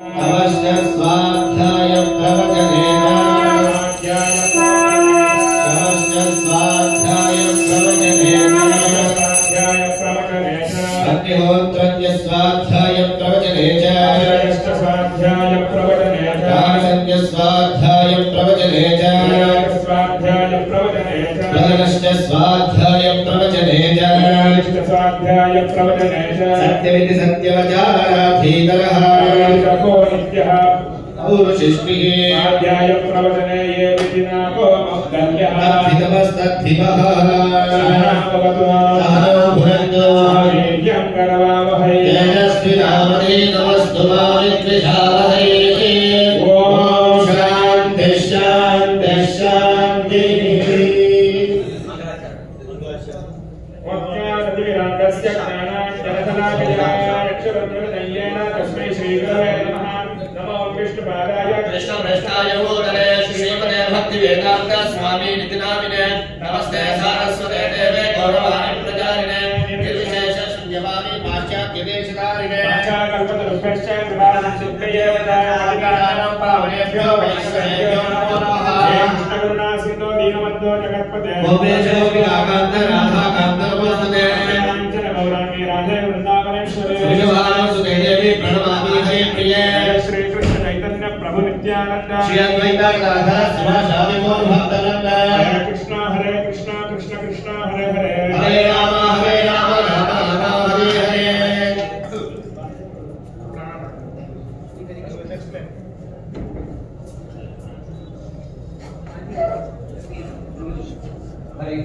अवश्य स्वाध्याय प्रवचनेन अग्निहोत्रस्य स्वाध्याय प्रवचने च स्वाध्याय प्रवचने च दानस्य स्वाध्याय प्रवचने च स्वाध्याय प्रवचने च प्रदनस्य स्वाध्याय प्रवचने च स्वाध्याय प्रवचने च सत्यमिति सत्यवचाराधीतरः को नित्यः पूर्वशिष्टिः स्वाध्याय प्रवचने ये विधिनाको मौद्गल्यः अभितमस्तद्धिमः भवतु भुनन्तु वीर्यं करवावहै तेजस्विनामधीतमस्तु मा विद्विषावहै ॐ शान्ति शान्ति शान्तिः वक्यादिरङ्गस्य ज्ञानाञ्जनधनाभिजनाक्षरद्रदय्येन तस्मै श्रीगुरवे नमः नमो विष्णुपादाय कृष्णभ्रष्टाय भूतले श्रीमते भक्तिवेदान्त स्वामी नितिनामिने नमस्ते सारस्वते देवे गौरवाणि प्रचारिणे निर्विशेष शून्यवादी पाश्चात्यदेशधारिणे पाश्चाकल्पतरुभ्यश्च कृपासिद्धये वदायादिकानां पावनेभ्यो वैष्णवेभ्यो नमो नमः कृष्णकरुणा सिन्धो दीनबन्धो जगत्पते गोपेशो विरागान्त राधाकान्त नमोस्तुते काञ्चन गौराङ्गी राधे वृन्दावनेश्वरे श्रीवासुदेवी देवी प्रणमामि हे प्रिये श्री कृष्ण चैतन्य प्रभु नित्यानंद श्री अद्वैत राधा शिवासादि गौर भक्तवृंद हरे Krishna Krishna Krishna Hare Hare Hare Ram Ram Ram Hare Hare Hare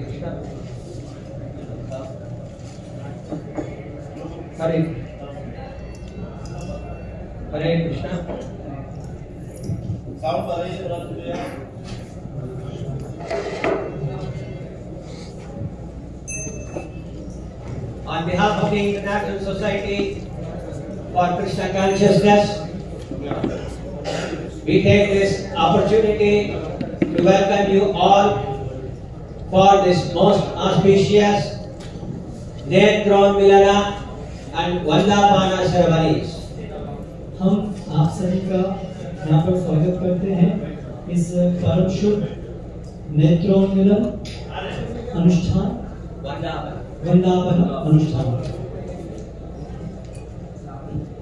Krishna Hare Hare Krishna On behalf of the International Society for Krishna Consciousness, we take this opportunity to welcome you all for this most auspicious Netron Milana and Vandapana ceremonies. हम आप सभी का यहाँ पर स्वागत करते हैं इस परम शुभ नेत्रोन्मिलन अनुष्ठान वंदापन अनुष्ठान।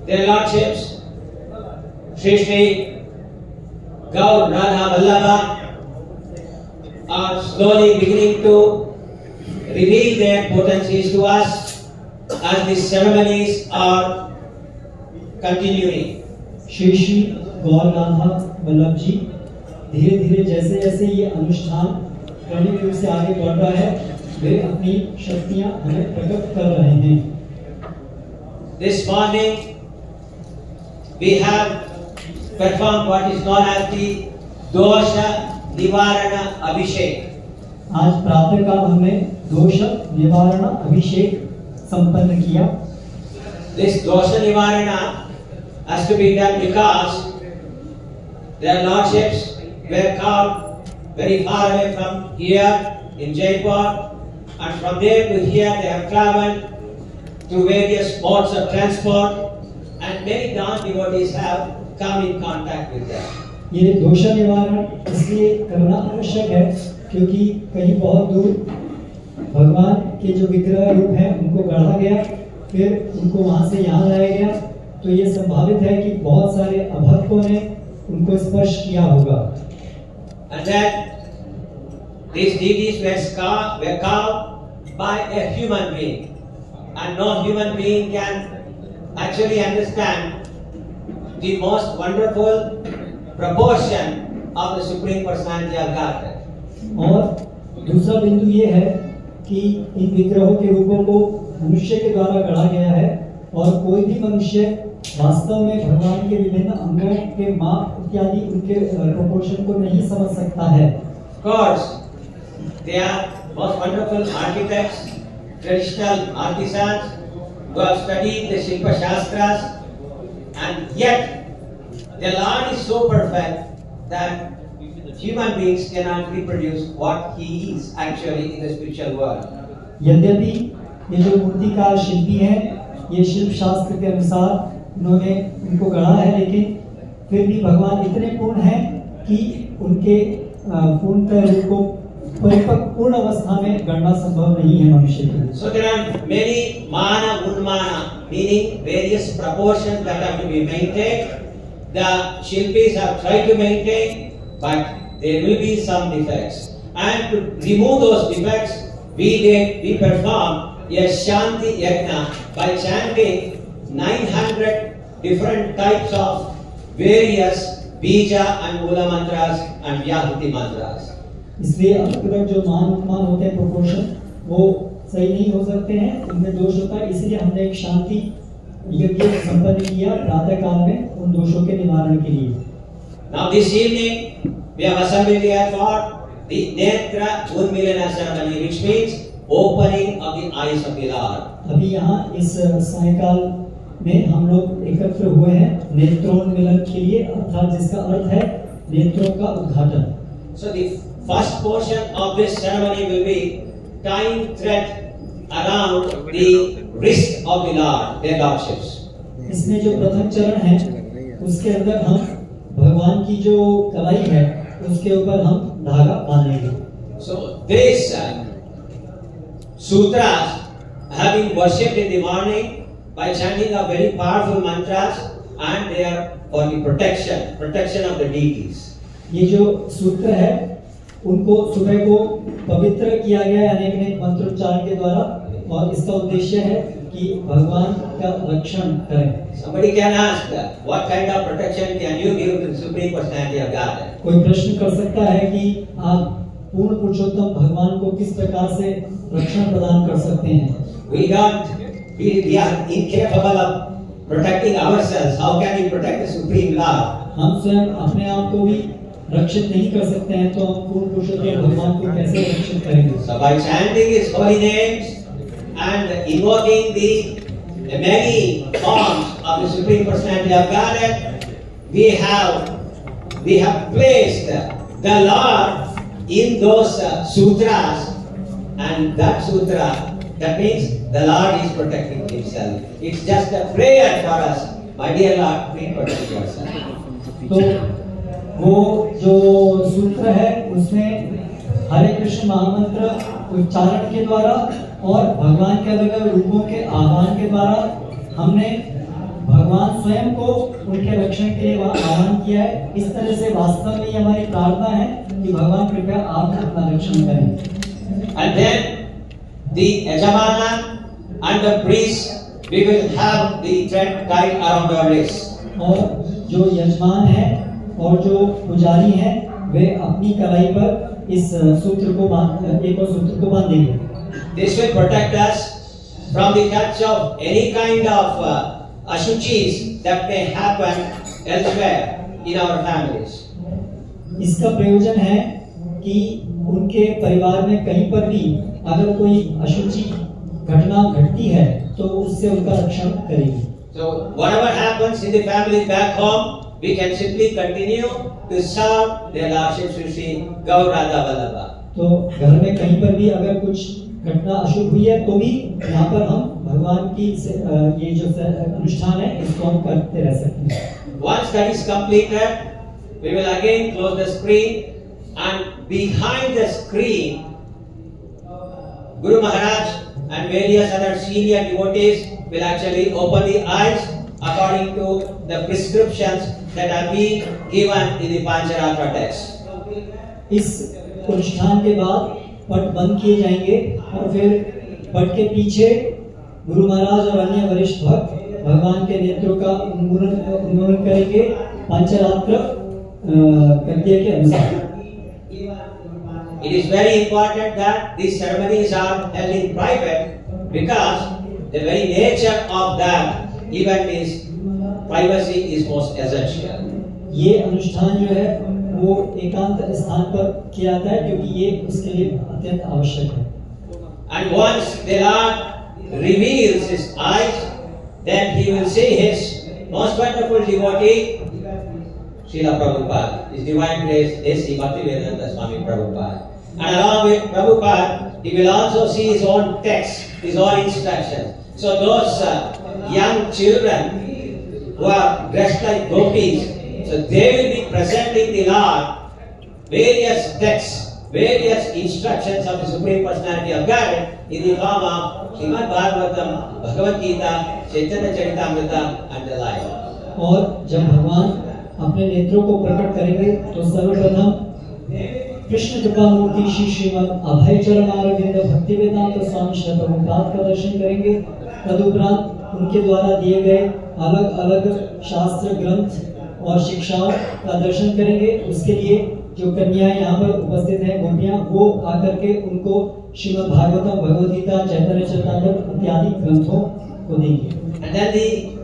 Their lordships, Shri Shri Gaur Radha Vallabha, are slowly beginning to reveal their potencies to us as these ceremonies are continuing. Shri Shri Gaur Radha Vallabh जी धीरे धीरे जैसे जैसे ये अनुष्ठान क्रमिक रूप से आगे बढ़ रहा है वे अपनी शक्तियां हमें प्रकट कर रहे हैं। This morning we have performed what is known as the Dosha Nivarana Abhishek. आज प्रातःकाल हमने दोष निवारण अभिषेक संपन्न किया। This Dosha Nivarana has to be done because their lordships were come very far away from here in Jaipur, and from there to here they have travelled through various modes of transport, and many non-devotees have come in contact with them. ये दोष निवारण इसलिए करना आवश्यक है क्योंकि कहीं बहुत दूर भगवान के जो विग्रह रूप हैं उनको गढ़ा गया, फिर उनको वहां से यहाँ लाया गया, तो ये संभावित है कि बहुत सारे अभक्तों ने उनको स्पर्श किया होगा। And that these deities were carved by a human being, and no human being can actually understand the most wonderful proportion of the Supreme Personality of Godhead. और दूसरा बिंदु ये है कि इन विग्रहों के रूपों को मनुष्य के द्वारा गढ़ा गया है और कोई भी मनुष्य वास्तव में भगवान के विभिन्न अंगों के माप इत्यादि उनके प्रोपोर्शन को नहीं समझ सकता है। Of course, they are most wonderful architects, traditional artisans who have studied the Shilpa Shastras, and yet their Lord is so perfect that human beings cannot reproduce what he is actually in the spiritual world. यद्यपि ये जो मूर्तिकार शिल्पी हैं, ये शिल्प शास्त्र के अनुसार उन्होंने उनको गढ़ा है, लेकिन फिर भी भगवान इतने पूर्ण हैं कि उनके पूर्णतः रूप को पूर्ण अवस्था में गणना संभव नहीं है मनुष्य के लिए। So there are many mana unmana, meaning various proportions that have to be maintained. The Shilpis have tried to maintain, but there will be some defects. And to remove those defects, we perform a Shanti Yajna by chanting 900 different types of various Bija and Mula mantras and Vyahuti mantras. इसलिए अब तक जो मान उपमान होते हैं proportion वो सही नहीं हो सकते हैं, उनमें दोष होता है, इसलिए हमने एक शांति यज्ञ संपन्न किया प्रातः काल में उन दोषों के निवारण के लिए। Now this evening we have assembled here for the Netra Unmilana ceremony, which means opening of the eyes of the Lord. अभी यहाँ इस सायंकाल में हम लोग एकत्र हुए हैं नेत्रोन्मिलन के लिए, अर्थात जिसका अर्थ है नेत्रों का उद्घाटन। So the first portion of this ceremony will be tying thread around the wrist of the Lord, their lordships. इसमें जो प्रथम चरण है उसके अंदर हम भगवान की जो कलाई है उसके ऊपर हम धागा बांधेंगे। So these sutras have been worshipped in the morning by chanting a very powerful mantras, and they are for the protection of the deities. ये जो सूत्र है उनको सुबह को पवित्र किया गया है अनेक मंत्रोच्चारण के द्वारा, और इसका उद्देश्य है कि भगवान का रक्षण करें। Somebody can ask, what kind of protection can you give to the Supreme Personality of Godhead? कोई प्रश्न कर सकता है कि आप पूर्ण पुरुषोत्तम भगवान को किस प्रकार से रक्षण प्रदान कर सकते हैं। We are incapable of protecting ourselves. How can we protect the Supreme Lord? हम स्वयं अपने आप को भी रक्षित नहीं कर सकते हैं, तो हम पूर्ण पुरुषोत्तम भगवान को कैसे रक्षित करेंगे? So by chanting His holy names and invoking the many forms of the Supreme Personality of Godhead, we have placed the Lord in those sutras, and that sutra, that means the Lord is protecting Himself. It's just a prayer for us, my dear Lord, please protect yourself. तो वो जो सूत्र है उसमें हरे कृष्ण महामंत्र उच्चारण के द्वारा और भगवान के अलग अलग रूपों के आह्वान के द्वारा हमने भगवान स्वयं को उनके रक्षण के लिए वहाँ आह्वान किया है। इस तरह से वास्तव में हमारी प्रार्थना है कि भगवान कृपया आप अपना रक्षण करें। And then the Yajamana and the priest, we will have the thread tied around our wrist. और जो यजमान है और जो पुजारी हैं वे अपनी कलाई पर इस सूत्र को एक और सूत्र को बांधेंगे। This will protect us from the touch of any kind of ashuchis that may happen elsewhere in our families. इसका प्रयोजन है कि उनके परिवार में कहीं पर भी अगर कोई अशुचि घटना घटती है तो उससे उनका रक्षण करेगी। So whatever happens in the family back home, we can simply continue to serve their lordships, Shri Gaur Radha Vallabha. तो घर में कहीं पर भी अगर कुछ घटना अशुभ हुई है तो भी यहाँ पर हम भगवान की ये जो अनुष्ठान है इसको हम करते रह सकते हैं। Once that is completed, we will again close the screen, and behind the screen, Guru Maharaj and various other senior devotees will actually open the eyes according to the prescriptions that are being given in the Pancharatra text. इस अनुष्ठान के बाद पट बंद किए जाएंगे और फिर पट के पीछे गुरु महाराज और अन्य वरिष्ठ भक्त भगवान के नेत्रों का उन्मूलन करेंगे पंचरात्र गद्य के अनुसार। It is very important that these ceremonies are held in private, because the very nature of that event is privacy is most essential. ये अनुष्ठान जो है वो एकांत स्थान पर किया जाता है क्योंकि ये उसके लिए अत्यंत आवश्यक है। And once the Lord reveals His eyes, then He will see His most wonderful devotee, Srila Prabhupada, His divine grace, A.C. Bhaktivedanta Swami Prabhupada. And along with Prabhupada, He will also see His own text, His own instructions. So those young children who are dressed like gopis, So they will be presenting the Lord various texts, various instructions of the Supreme Personality of God in the form of Srimad Bhagavatam, Bhagavad Gita, Chaitanya Charitamrita and the like. और जब भगवान अपने नेत्रों को प्रकट करेंगे तो सर्वप्रथम कृष्ण कृपा मूर्ति श्री श्रीमद अभय चरण अरविंद भक्ति वेदांत स्वामी श्री प्रभुपाद का दर्शन करेंगे। तदुपरांत उनके द्वारा दिए गए अलग अलग शास्त्र ग्रंथ और शिक्षाओं का दर्शन करेंगे। उसके लिए जो कन्याएं यहाँ पर उपस्थित हैं, गोपियां, वो आकर के उनको श्रीमद् भागवतम, भगवद गीता, चैतन्य चरितामृत इत्यादि ग्रंथों को देंगे। And then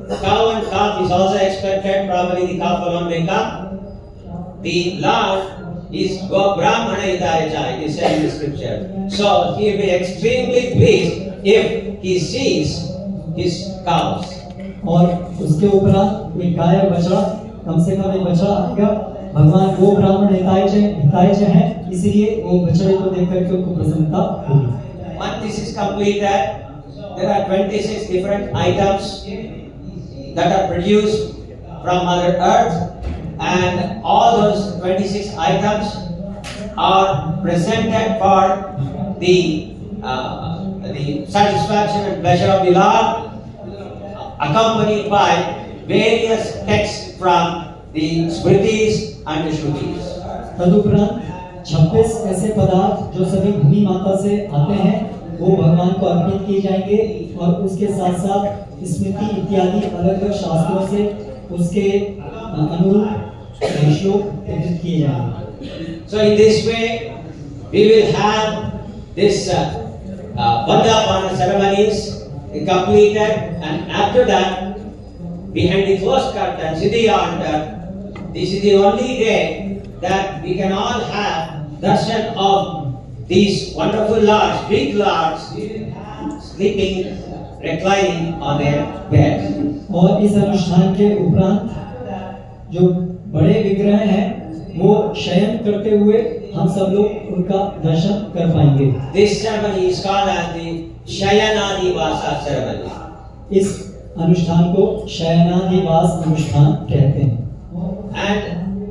the cow and calf is also expected. Probably the calf alone may come. The Lord is Go Brahmana Hitayacha, it is said in the scripture. So he will be extremely pleased if he sees his cows. और उसके उपरांत एक गाय और बछड़ा, कम से कम एक बछड़ा आएगा। भगवान वो ब्राह्मण हितायच हैं, इसीलिए वो बछड़े को देख करके उनको प्रसन्नता होगी। Once this is completed, there are 26 different items that are produced from Mother Earth, and all those 26 items are presented for the satisfaction and pleasure of the Lord, accompanied by various texts from the Smritis and the Shrutis. तदुपरांत 26 ऐसे पदार्थ जो सभी भूमि माता से आते हैं, वो भगवान को अर्पित किए जाएंगे और उसके साथ साथ स्मृति इत्यादि अलग अलग शास्त्रों से उसके अनुरूप श्लोक प्रकट किए जाएंगे। So in this way, we will have this Vandapana ceremonies completed, and after that, behind the closed curtains, in the altar, this is the only day that we can all have darshan of these wonderful lords, big lords, sleeping, reclining on their beds. और इस अनुष्ठान के उपरांत जो बड़े विग्रह हैं, वो शयन करते हुए हम सब लोग उनका दर्शन कर पाएंगे। This ceremony is called as the Shayanadivasa ceremony. इस अनुष्ठान को शयनादिवास अनुष्ठान कहते हैं। And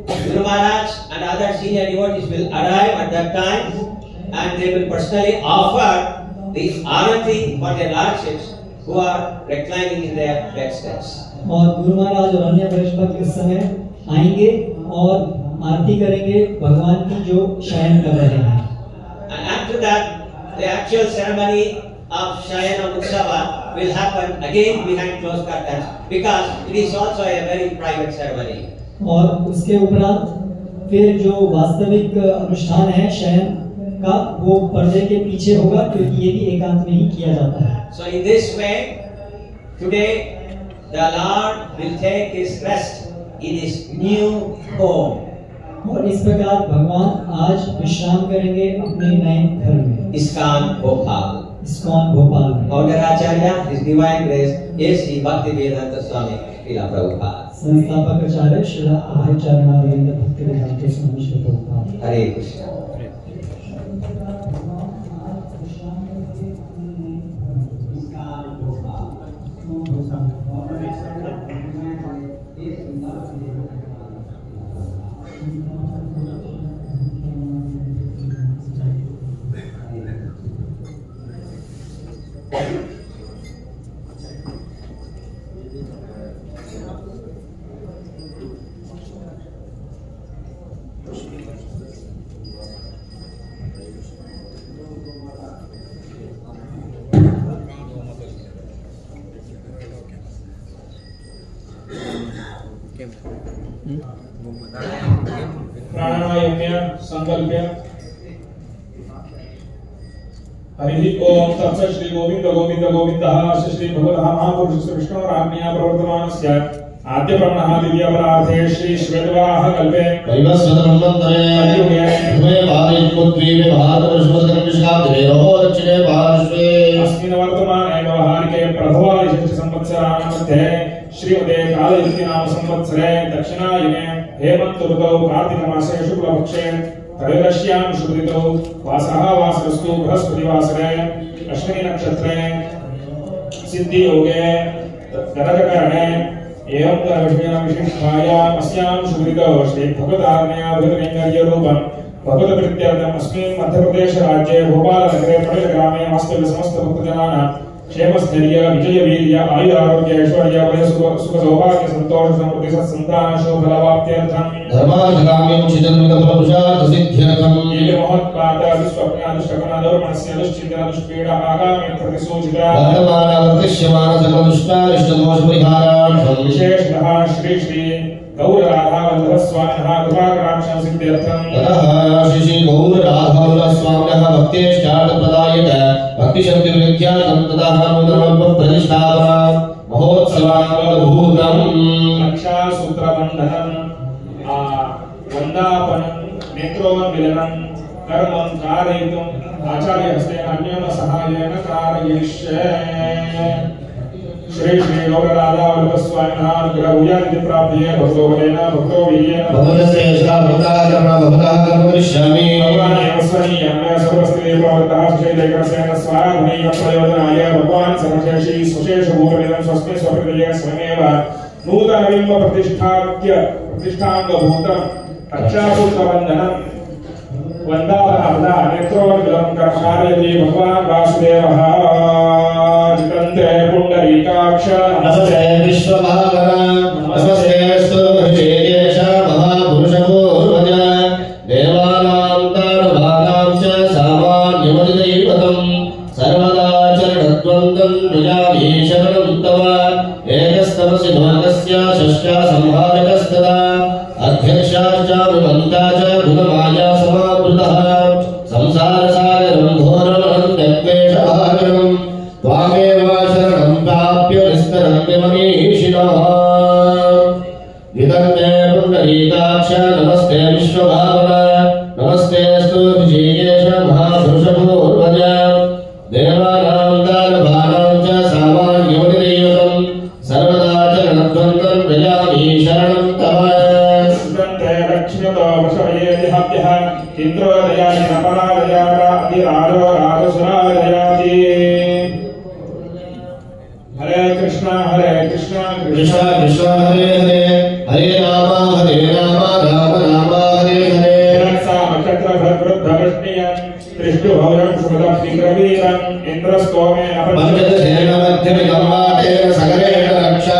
Guru Maharaj and other senior devotees will arrive at that time, and they will personally offer the arati for their lordships who are reclining in their bedsteads. और गुरु महाराज और अन्य वरिष्ठ भक्त उस समय आएंगे और आरती करेंगे भगवान की जो शयन कर रहे हैं। And after that, the actual ceremony of Shayana Utsava will happen again behind closed curtains, because it is also a very private ceremony. और उसके उपरांत फिर जो वास्तविक अनुष्ठान है शयन का, वो पर्दे के पीछे होगा, क्योंकि ये भी एकांत में ही किया जाता है। So in this way, today the Lord will take his rest in his new home. और इस प्रकार भगवान आज विश्राम करेंगे अपने नए घर में, ISKCON Bhopal. ISKCON भोपाल में। Acharya, His Divine Grace, A.C. Bhaktivedanta Swami Srila Prabhupada. संस्थापक आचार्य श्री अभय चरण अरविंद भक्तिवेदांत स्वामी श्री प्रभुपाद। हरे कृष्ण। प्राणायाम्य संकल्प्य हरि ओम तत्सत् श्री गोविंद गोविंद गोविंदः श्री भगवतः महापुरुषस्य विष्णोराज्ञया प्रवर्तमानस्य आद्य ब्रह्मणः दिव्यपरार्थे श्री श्वेतवाह कल्पे वैवस्वतमन्वन्तरे उभय पादयुक्तद्वीपे भारतवर्षवदकर्मिष्काब्देरोः दक्षिणे पार्श्वे अस्मिन् वर्तमाने व्यवहारिके प्रभवादिशस्य संवत्सराणां मध्ये श्रीमते कालयुक्ति नाम संवत्सरे दक्षिणायने हेमन्त ऋतौ कार्तिकमासे शुक्लपक्षे त्रयोदश्यां शुभऋतौ वासः वासरस्तु बृहस्पतिवासरे अश्विनी नक्षत्रे सिद्धि योगे गणककरणे एवं विषयां विशिष्टायाम् अस्यां सुकृतो श्री भगवदाज्ञया भगवत्कैङ्कर्यरूपं भगवत्प्रीत्यर्थम् अस्मिन् मध्यप्रदेशराज्ये भोपालनगरे पटलग्रामे वास्तव्य समस्त भक्तजनानां क्षेमस्थैर्य विजयवीर्य आयुरारोग्य ऐश्वर्य सुख सौभाग्य संतोष समृद्धि सत्संतान शोभलावाप्त्यर्थं धर्मार्थकाम्यं चिदन्वितफलपुरुषार्थसिद्ध्यर्थं ये महत्पाद दुष्स्वप्नादुष्टकनादुर्मनस्य दुश्चिन्तन दुष्पीडा आगामि प्रतिसूचिता वर्तमानवर्तिष्यमान सकलदुष्टारिष्टदोषपरिहारार्थं विशेषतः श्री श्री गौरराधावल्लभ स्वामिनः कृपाकटाक्षं सिद्ध्यर्थं ततः श्री गौरराधावल्लभ स्वामिनः भक्तेष्टार्थप्रदायक भक्तिशक्तिविख्यातं ततः नूतनप्रतिष्ठापना महोत्सवानुभूतम् रक्षासूत्रबन्धनं वन्दापनं नेत्रोन्मिलनं कर्मं कारयितुम् आचार्यहस्तेन अन्योन सहायेन कारयिष्ये श्री श्री गौरराधावल्लभ स्वामिनः अनुग्रहभूयादिति प्राप्ये भक्तोबलेन भक्तो वीर्येण भगवतस्य भक्तः कर्म करिष्यामि भगवानेव स्वनीयं मे सर्वस्थिते प्रवृत्तः सुशैलेकरसेन स्वाध्वैव प्रयोजनाय भगवान् सर्वशेषी सुशेषभूतमिदं स्वस्मिन् स्वप्रतिजय स्वयमेव नूतनबिम्ब प्रतिष्ठाङ्गभूतं रक्षासूत्रबन्धनं वन्दापनापदा नेत्रोन्मिलं कर्मकारयति भगवान् वासुदेवः जितन्ते पुण्डरीकाक्ष नमस्ते विश्वभावना नमस्ते स्तुतिर्येष महापुरुषपूर्वज देवानां दानवानां च सामान्यमधिदैवतं सर्वदा चरणद्वन्द्वं नयामि शरणं तव एकस्तमसि लोकस्य षष्ठा संहारकस्तदा अध्यक्षाश्चाभिमन्ता च गुणमाया समावृतः संसारसागरं घोरमहं त्यक्वेषभागरं त्वामेव शरणं प्राप्य निस्तरन्ति मनीषिणः विदन्ते पुण्डरीकाक्ष नमस्ते विश्वभावना नमस्ते स्तुतिर्येष महापुरुषपूर्वज देवानां दानवानां च सामान्यमधिदैवतं सर्वदा चरणद्वन्द्वं व्रजामि शरणं तव दक्षिणतो वशमयेतिहव्यः इन्द्रोदयानि न परादयात अधिराजो राजसुरादयाति हरे कृष्ण कृष्ण कृष्ण हरे हरे हरे राम राम राम हरे हरे नक्षत्रभद्रुद्धवृष्णियं दृष्टुभौरं सुमदग्निग्रवीरम् इन्द्रस्तोमेन पंचदशेन मध्यमिदं वातेन सकलेन रक्षा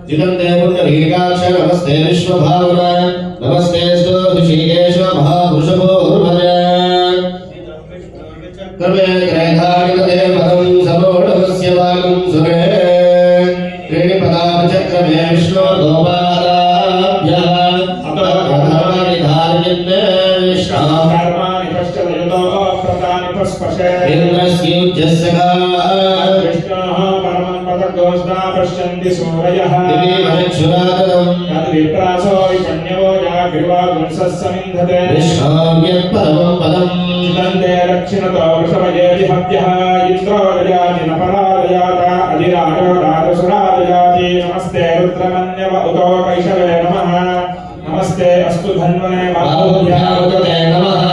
जितन्ते पुण्डरीकाक्ष नमस्ते विश्वभावना नमस्ते स्तुतिर्येष महापुरुषपूर्वज कर्मे ग्रहाणिपदे पदं समोढवस्य वागं सुरे त्रीणि पदाचक्रमे विष्णोर्गोपादाभ्यः अपरकर्माणि धार्यन्ते विष्णाः कर्माणि पश्चदयतो प्रतानि पस्पशे इन्द्रस्योज्यस्य कृष्णः परमं पदगोष्ठा पश्यन्ति सूरयः दिवीमचक्षुरातनं तद्विप्रासो विपण्यवो याग्रिवागुंसः समिन्धते विष्णोर्यत्परमं पदम् चितन्ते दक्षिणतो वृषभयेतिहव्यः इन्द्रोदयाति न परादयात अधिराजो राजसुरादयाति नमस्ते रुद्रमन्यव उतो कैशवे नमः नमस्ते अस्तु धन्वने बाहुभ्यामुदते नमः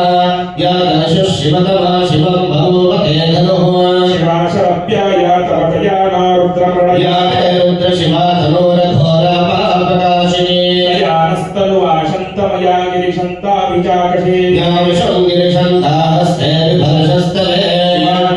या दशु शिवतमा शिवं भगवते धनुः शिवाशरप्याय तवकया न रुद्रप्रणया या ते रुद्र शिवा धनुरघोरा पापकाशिनी यानस्तनुवाशन्तमया गिरिशन्ताभिचाकशी या विषं गिरिशन्ताहस्ते विभर्षस्तवे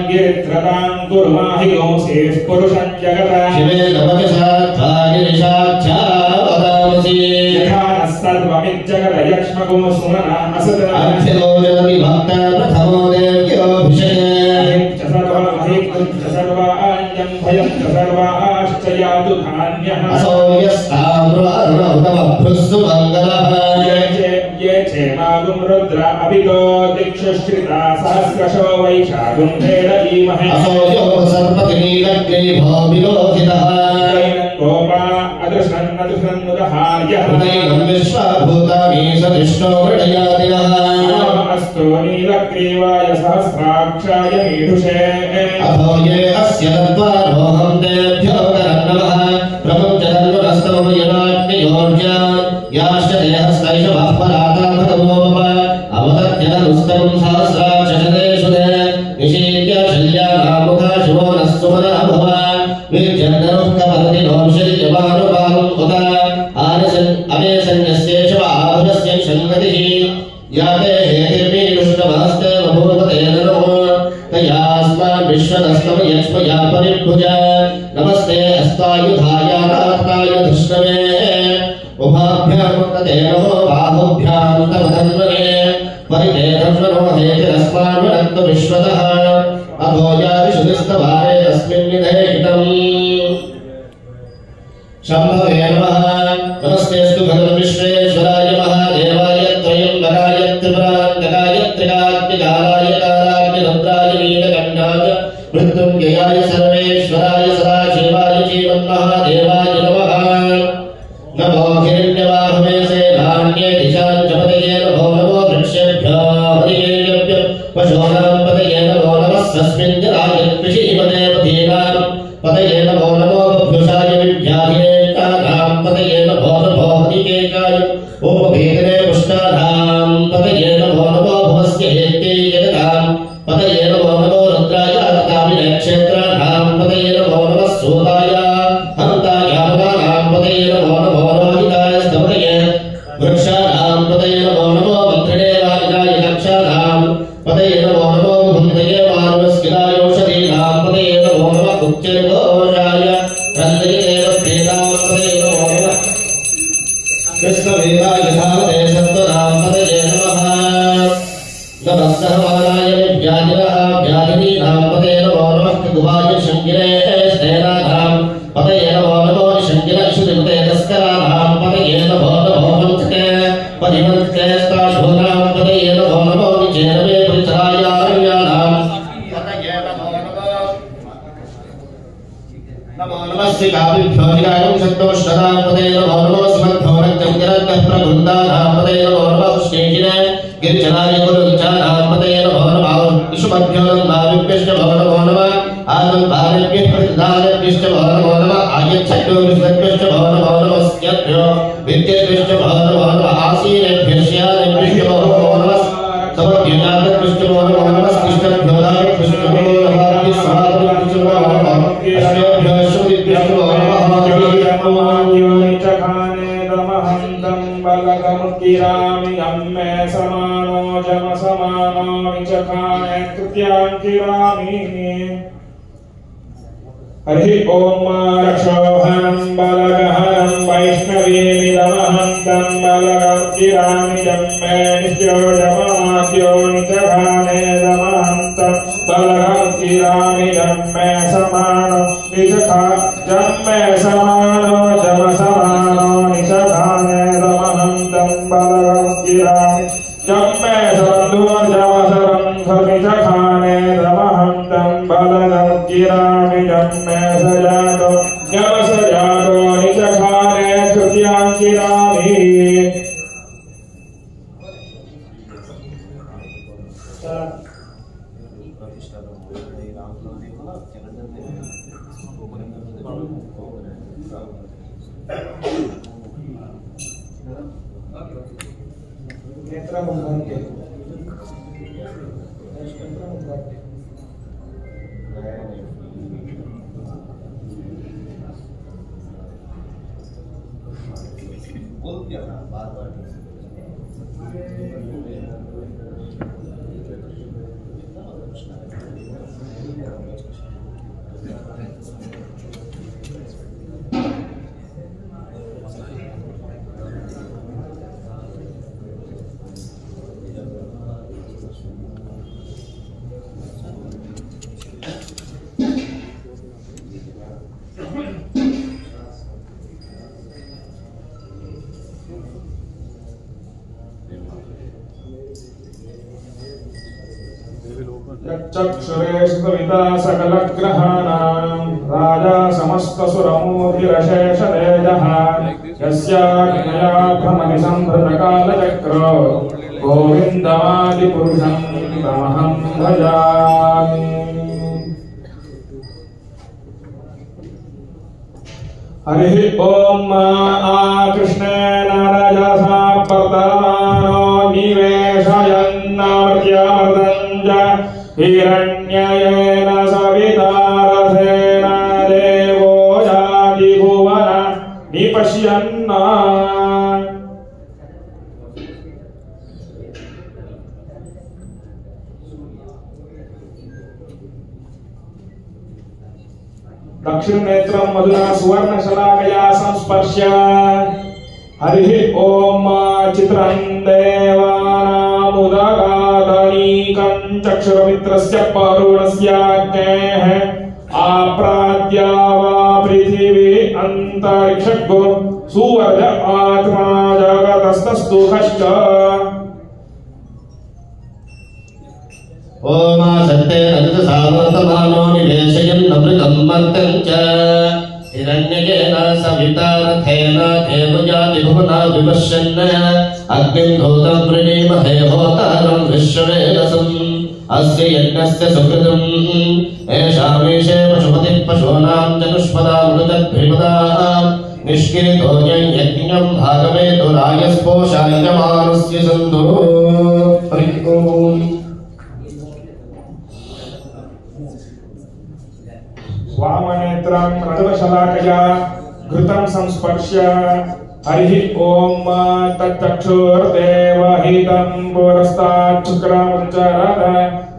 गिरित्रतां कुर्माहि गोंसेः पुरुषं जगत शिवे नवकसात्था गिरिशाख्या वदामसि यथा नः सर्वमिज्जगत यक्ष्मगो सुमना असद अर्थ्यो जगति भक्ता प्रथमो देव्योऽभिषेके च सर्वाण्यं भयं च सर्वाश्च यातु धान्यः असो यस्ताम्रार्णवभ्रुस्तु मङ्गलः ये चेमागुं रुद्र अभितो दिक्षुश्रिता सहस्रशो वैशागुं भेदीमहे असो यो सर्पतिनीलग्रीभो विलोहितः गोपा अदृशन्नुदहार्यः हृदैनं विश्वाभूतानि सदृष्टो मृडयादिनः अस्तु नीलग्रीवाय सहस्राक्षाय मीढुषे अथो ये अस्य तद्वारोऽहं तेभ्यो करन्नमः प्रपञ्चतन्वनस्तमो यदाग्नियोर्जान् याश्च देहस्तैषवः परातां भगवोप अवदत्यनुस्तमं सहस्राक्षशतेषु ते निशीत्य शल्यानामुखा शुभो नः सुमनः भव युधायाताय धृष्णवे उभाभ्यां तते नमो बाहुभ्यां तव धन्वने परिते धन्वनो हेतिरस्मान्वनन्त विश्वतः अथो याविशुदिस्तवारे तस्मिन् निधेहितम् शम्भवे नमः नमस्तेऽस्तु भगवन् विश्वेश्वराय महादेवाय त्रयम्बकाय त्रिपुरान्तकाय त्रिकाग्निकालाय कालाग्निरुद्राय नीलकण्ठाय मृत्युञ्जयाय सर्वेश्वराय सदाशिवाय जीवन्महादेवाय नमः नमो हिरण्यवाहवे सेनान्ये दिशाञ्चपतये नमो नमो वृक्षेभ्यो हरिकेभ्यो पशूनां पतये नमो नमः तस्मिन् जलाय कृषीपते पथीनां पतये नमो नमो बभ्युषाय विद्याधिने तानां पतये नमो नमो हरिकेकाय उपभीतने पुष्टानां पतये नमो नमो भुवस्य हेत्यै जगतां पतये नमो नमो रुद्राय अतामिने क्षेत्राणां पतये नमो नमः सूताय हन्ताय मदानां पतये नमो नमो रोहिताय स्तपतये वृक्षाणां पतये नमो नमो मन्त्रिणे वाजिकाय लक्षाणां पतये नमो नमो मुहुन्दये मानवस्किलाय औषधीनां पतये नमो नमः कुच्चैर्घोषाय रन्दये देवतेनां पतये नमो नमः कृष्णवेदाय धावते सत्त्वनां पतये नमः नमः सहमानाय व्याधिनः व्याधिनीनां पतये नमो नमः कुवाय शङ्गिरे स्तेनानां पतये नमो नमो निषङ्गिरक्षुदिमते तस्कराणां पतये नमो नमो मन्त्रे परिमन्त्रे स्ताशूनां पतये नमो नमो निचेनवे परिचरायारण्यानां पतये नमो नमः शिखाभिभ्यो निगायं शक्तोष्टदां पतये नमो नमो शिवद्धोरञ्जङ्गिरग्रः प्रवृन्दानां पतये नमो नमः कृष्णेजिने गिरिजनाय गुरुचानां पतये नमो नमः विशुभभ्यो नाविभ्यश्च नमो नमः आनन्दानेभ्यः प्रतिदानेभ्यश्च नमो नमः आयच्छभ्यो विश्वभ्यश्च नमो नमः स्यभ्यो विद्येभ्यश्च नमो नमः आसीनेभ्यश्च नमो नमः समभ्यजातभ्यश्च नमो नमः कृष्णभ्यो नाविभ्यश्च नमो नमः विश्वाभ्यश्च नमो नमः अश्वेभ्यो शुद्धिभ्यश्च नमो बलगमुत्किरामि यम्मे समानो जम समानो विचखाने तृतीयां किरामि हरि ओम रक्षोहनं बलगहनं वैष्णवीमिदमहन्तं बलगमुत्किरामि यम्मे नित्यो जमाद्यो निचखाने दमहन्तं बलगमुत्किरामि यम्मे समानो विचखा यम्मे समानो जम समानो निचखाने बलगमुत्किरामि जम्मे सर्वदूर्जवसरंखमिचखाने दमहन्तं बलगमुत्किरामि जम्मे सजातो जवसजातो निचखाने तृतीयां किरामि चक्षुरेशुविता सकलग्रहाणां राजा समस्तसुरमूर्तिरशेषतेजः यस्याग्नया भ्रमनिसम्भृतकालचक्रो गोविन्दमादिपुरुषं तमहं भजामि। हरिः ओम कृष्णेन रजसा वर्तमानो निवेशयन्नामृत्यामृतञ्च हिरण्ययेन सविता रथेन देवो याति भुवन निपश्यन्। दक्षिण नेत्रं मधुना सुवर्ण शलाकया संस्पर्श्य हरिः ओम चित्रं देवानामुदगादनीकं चक्षुरमित्रस्य परुणस्याग्नेः आप्राद्या वा पृथिवी अंतरिक्षगो सुवर्ग आत्मा जगतस्तस्तु हश्च ओम सत्ते रजत सावतमानो निवेशयन् अमृतं मर्तं च हिरण्यकेन सविता रथेन देवयाति भुवना विपश्यन् अग्निं धूतं वृणीमहे होतारं विश्ववेदसम् अस्य यज्ञस्य सुकृतम् एषामीशे पशुपतिः पशूनां चतुष्पदामृतद्भिपदाः निष्किरितो यज्ञं भागवेतो राजस्पोषायमानस्य सन्तो हरिः ओम् वामनेत्रं रजतशलाकया घृतं संस्पर्श्य हरिः ओम तच्चक्षुर्देवहितं पुरस्तात् शुक्रमुच्चरत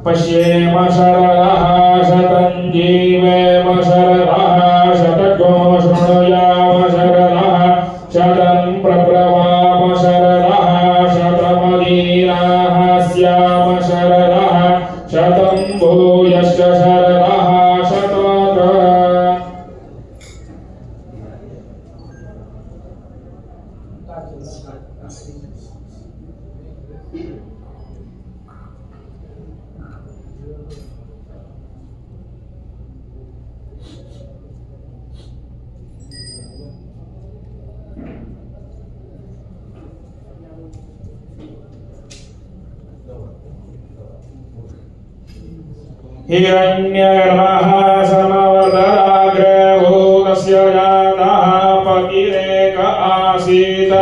पश्येम शरदः शतं जीवेम शरदः शतको शृणुयाम शरदः शतं प्रब्रवाम शरदः शतमदीनाः स्याम शरदः शतं भूयश्च शरदः हिरण्यगर्भः समवर्धनाग्रभूतस्य जातः पतिरेक आसीत्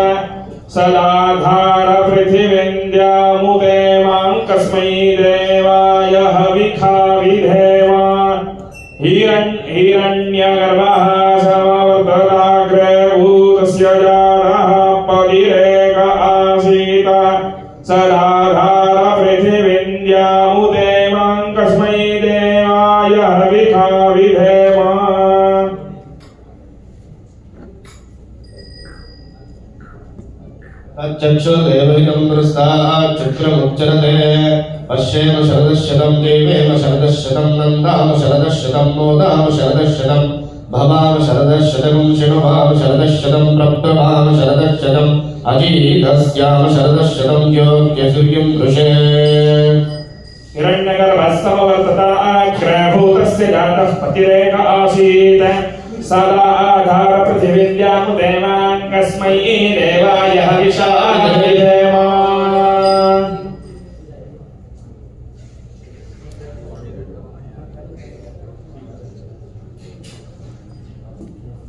सदाधार पृथिवीन्द्यामुदेवां कस्मै देवाय हविखा विधेम हिरण्यगर्भः समवर्धनाग्रभूतस्य जातः पतिरेक आसीत् सदाधार पृथिवीन्द्यामुदेवां कस्मै देवाय हविखा विधेम तच्चक्षुर्देवहितं पुरस्तात् शुक्रमुच्चरते पश्येम शरदशतं देवेम शरदशतं नन्दाम शरदशतं मोदाम शरदशतं भवाम शरदशतं शृणुवाम शरदशतं प्रप्रभाम शरदशतं अजीतस्याम शरदशतं योग्यसूर्यं दृशे हिरण्यगर्भः समवर्तताग्रभूतस्य जातः पतिरेक आसीत् सदाधार पृथिवीन्द्यामुदेवां कस्मै देवाय हविषा विधेम Oh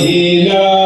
Krishna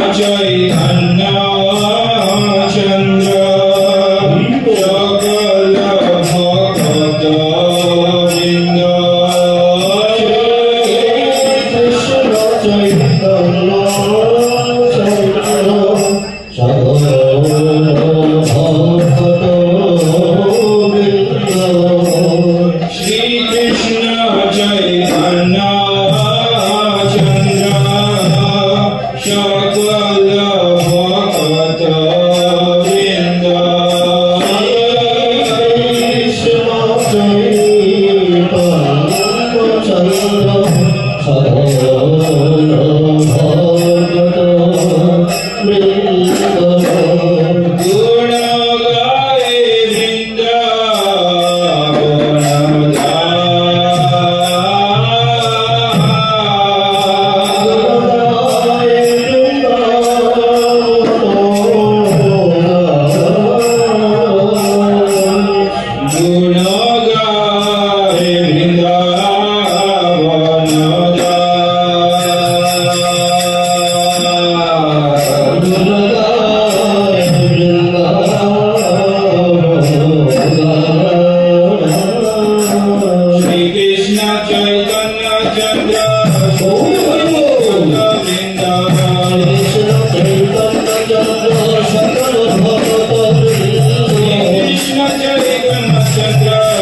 Chaitanya Chandra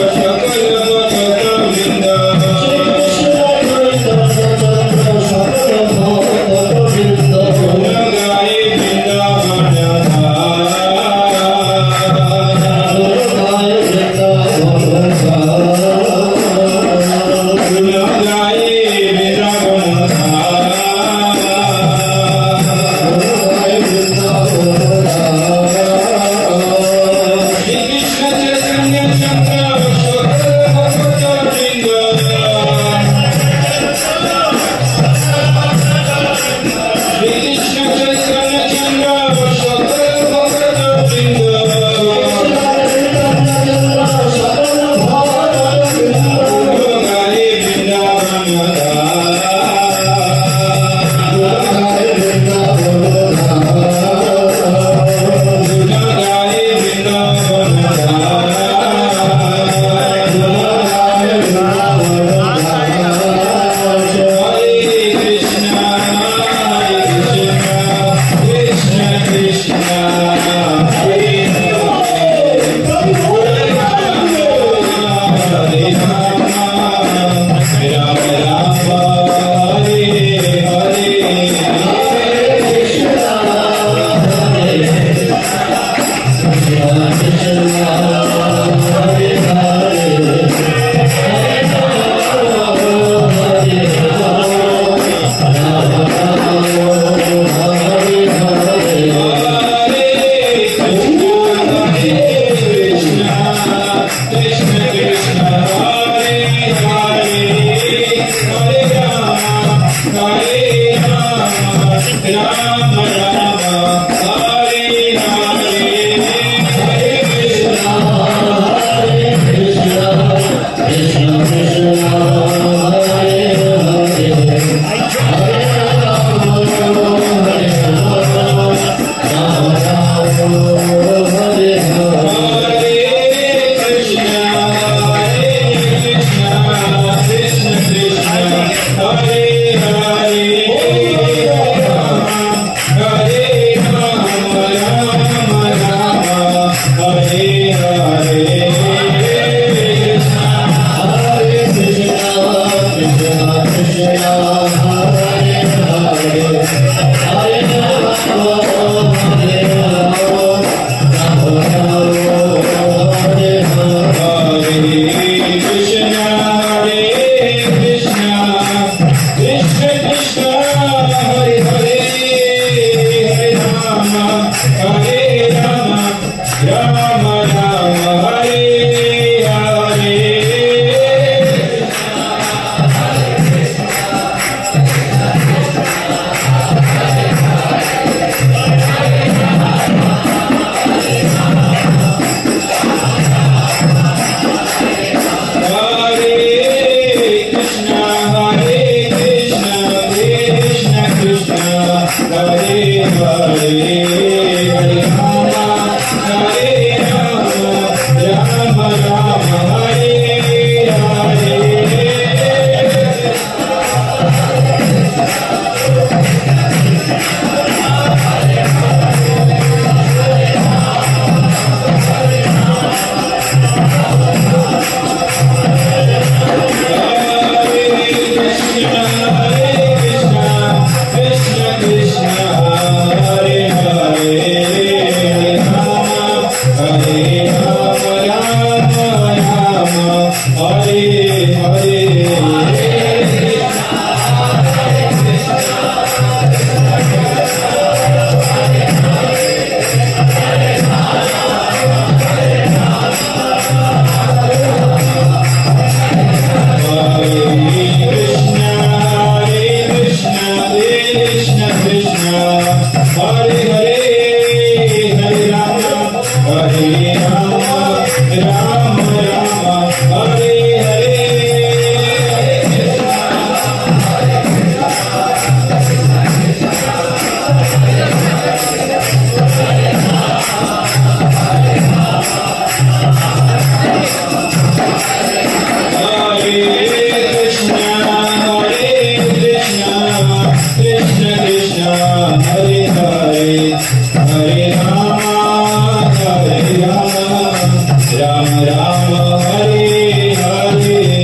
Ram Ram Hare Hare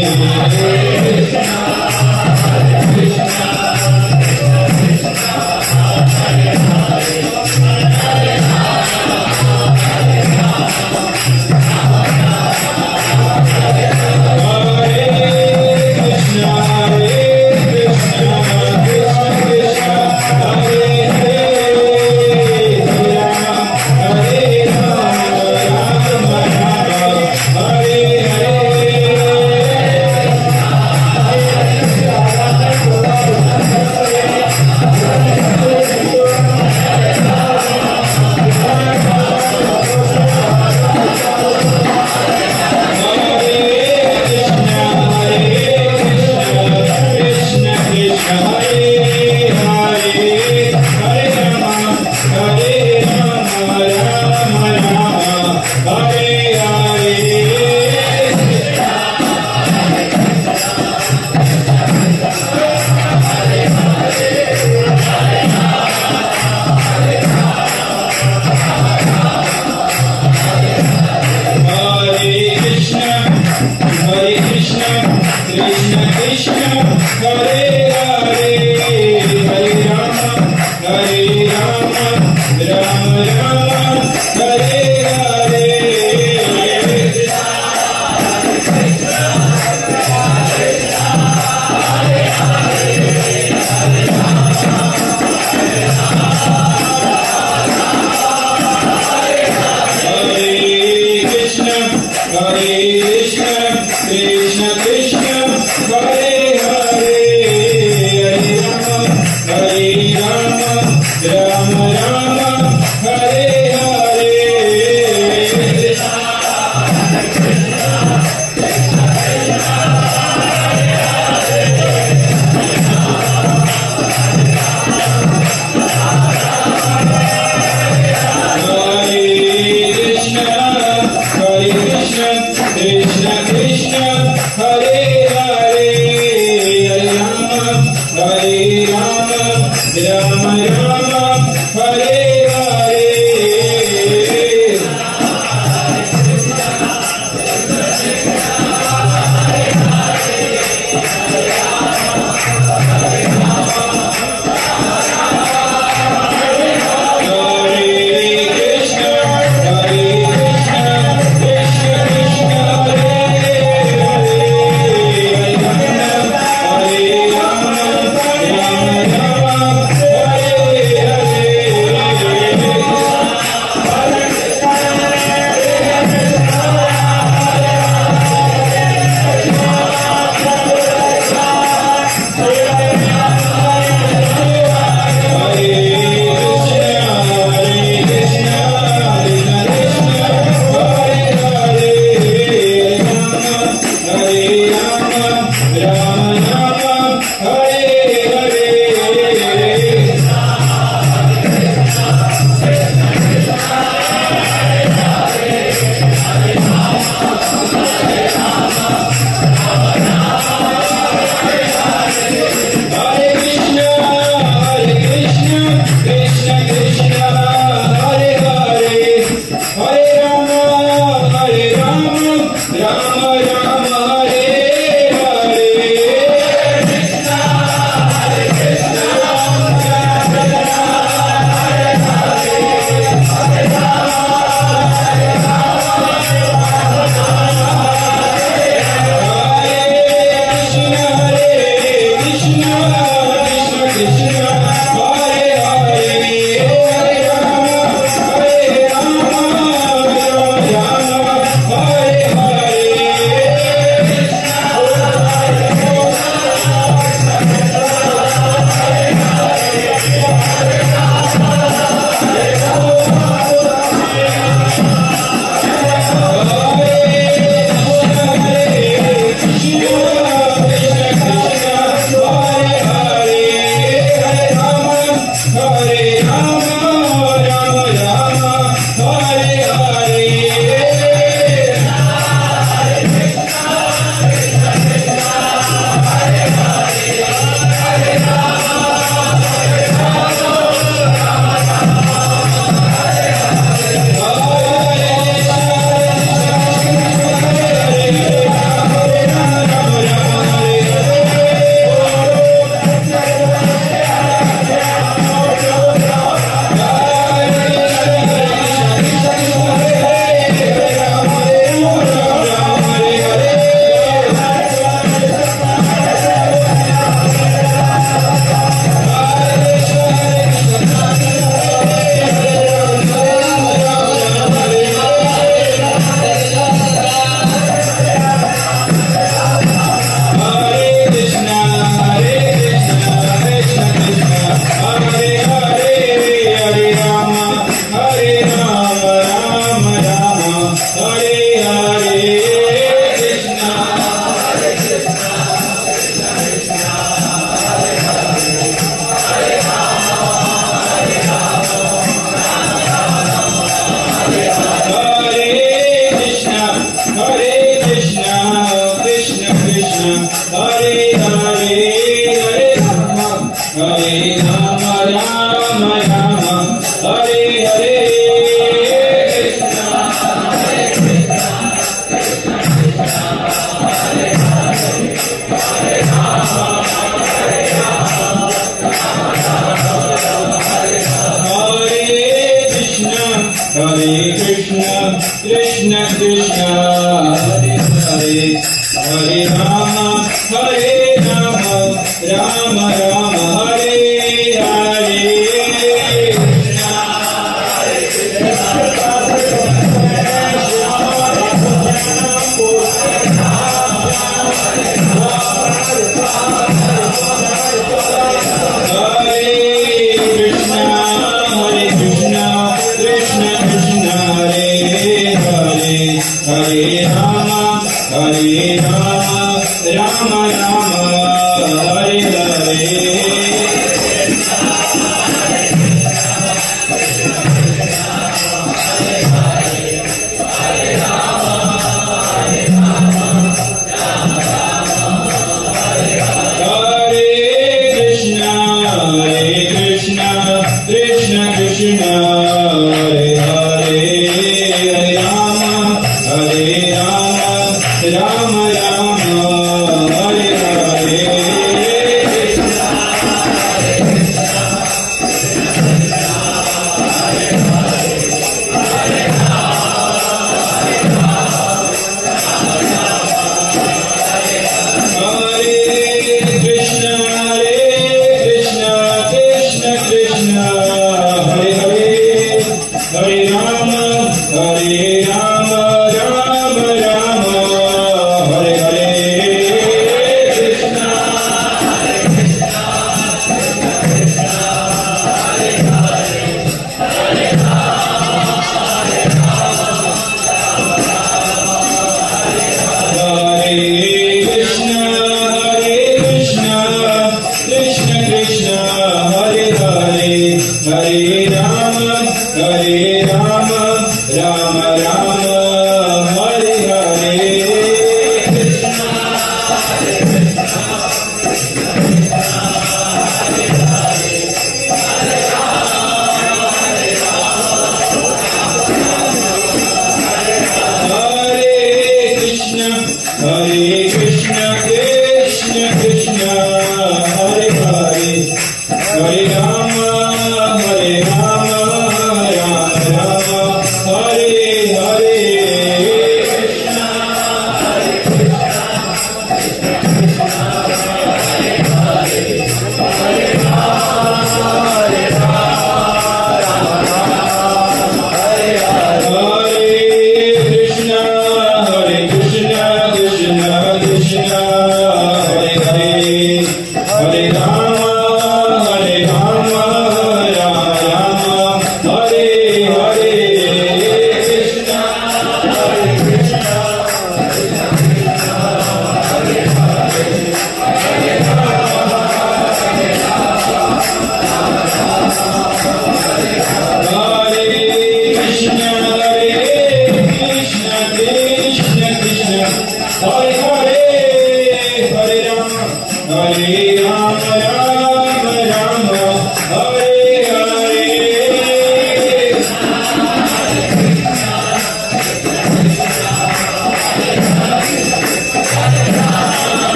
Hare Hare Rama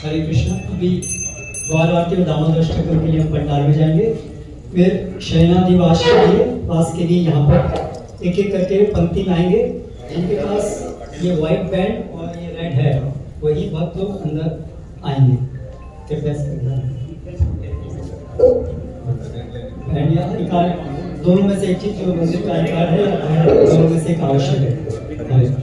हरे कृष्ण। अभी गौर आरती और दामोदर अष्टकम के लिए हम पंडाल में जाएंगे। फिर शयनादिवास के लिए यहाँ पर एक एक करके पंक्ति में आएंगे। इनके पास ये व्हाइट बैंड और ये रेड है, वही भक्त लोग अंदर आएंगे। कृपया बैंड या अधिकार दोनों में से एक चीज जो मंदिर का अधिकार है, दोनों में से एक आवश्यक है।